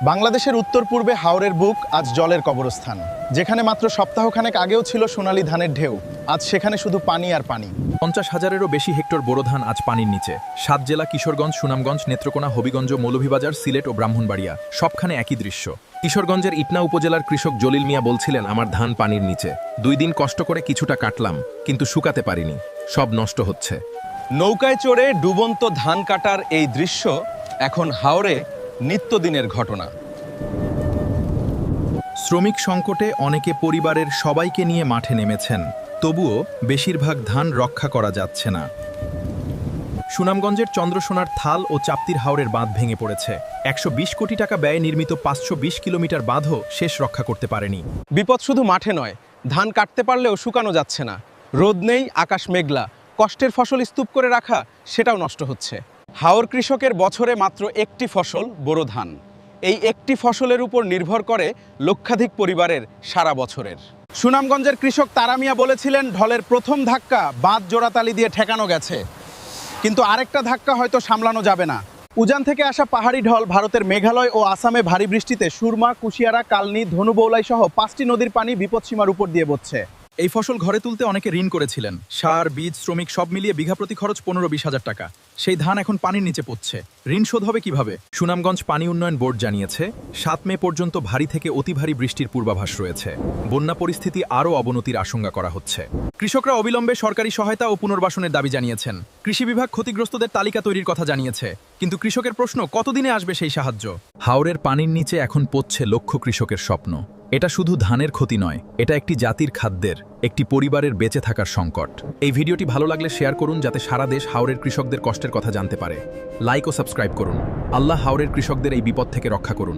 বাংলাদেশের উত্তর পূর্বে হাওরের বুক আজ জলের কবরস্থান। যেখানে মাত্র সপ্তাহখানেক আগেও ছিল সোনালী ধানের ঢেউ, আজ সেখানে শুধু পানি আর পানি। 50,000-এরও বেশি হেক্টর বোরো ধান আজ পানির নিচে। 7 জেলা কিশোরগঞ্জ, সুনামগঞ্জ, নেত্রকোনা, হবিগঞ্জ, মৌলভীবাজার, সিলেট ও ব্রাহ্মণবাড়িয়া সবখানে একই দৃশ্য। কিশোরগঞ্জের ইটনা উপজেলার কৃষক জলিল মিয়া বলছিলেন, আমার ধান পানির নিচে। 2 দিন কষ্ট করে কিছুটা কাটলাম, কিন্তু শুকাতে পারিনি, সব নষ্ট হচ্ছে। নৌকায় চড়ে ডুবন্ত ধান কাটার এই দৃশ্য এখন হাওরে নিত্যদিনের ঘটনা। শ্রমিক সংকটে অনেকে পরিবারের সবাইকে নিয়ে মাঠে নেমেছেন, তবুও বেশিরভাগ ধান রক্ষা করা যাচ্ছে না। সুনামগঞ্জের চন্দ্রসোনার থাল ও চাপ্তির হাওরের বাঁধ ভেঙে পড়েছে। 120 কোটি টাকা ব্যয়ে নির্মিত 520 কিলোমিটার বাঁধও শেষ রক্ষা করতে পারেনি। বিপদ শুধু মাঠে নয়, ধান কাটতে পারলেও শুকানো যাচ্ছে না। রোদ নেই, আকাশ মেঘলা, কষ্টের ফসল স্তূপ করে রাখা সেটাও নষ্ট হচ্ছে। হাওর কৃষকের বছরে মাত্র একটি ফসল বোরো ধান। এই একটি ফসলের উপর নির্ভর করে লক্ষাধিক পরিবারের সারা বছরের। সুনামগঞ্জের কৃষক তারা মিয়া বলেছিলেন, ঢলের প্রথম ধাক্কা বাঁধ জোড়াতালি দিয়ে ঠেকানো গেছে, কিন্তু আরেকটা ধাক্কা হয়তো সামলানো যাবে না। উজান থেকে আসা পাহাড়ি ঢল ভারতের মেঘালয় ও আসামে ভারী বৃষ্টিতে সুরমা, কুশিয়ারা, কালনি, ধনুবৌলাই সহ 5টি নদীর পানি বিপদসীমার উপর দিয়ে বচ্ছে। এই ফসল ঘরে তুলতে অনেকে ঋণ করেছিলেন। সার, বীজ, শ্রমিক সব মিলিয়ে বিঘা প্রতি খরচ 15-20 হাজার টাকা। সেই ধান এখন পানির নিচে পড়ছে। ঋণ শোধ হবে কিভাবে? সুনামগঞ্জ পানি উন্নয়ন বোর্ড জানিয়েছে, 7 মে পর্যন্ত ভারী থেকে অতি ভারী বৃষ্টির পূর্বাভাস রয়েছে। বন্যা পরিস্থিতি আরও অবনতির আশঙ্কা করা হচ্ছে। কৃষকরা অবিলম্বে সরকারি সহায়তা ও পুনর্বাসনের দাবি জানিয়েছেন। কৃষি বিভাগ ক্ষতিগ্রস্তদের তালিকা তৈরির কথা জানিয়েছে, কিন্তু কৃষকের প্রশ্ন, কতদিনে আসবে সেই সাহায্য? হাওরের পানির নিচে এখন পড়ছে লক্ষ কৃষকের স্বপ্ন। এটা শুধু ধানের ক্ষতি নয়, এটা একটি জাতির খাদ্যের, একটি পরিবারের বেঁচে থাকার সংকট। এই ভিডিওটি ভালো লাগলে শেয়ার করুন, যাতে সারা দেশ হাওরের কৃষকদের কষ্টের কথা জানতে পারে। লাইক ও সাবস্ক্রাইব করুন। আল্লাহ হাওরের কৃষকদের এই বিপদ থেকে রক্ষা করুন।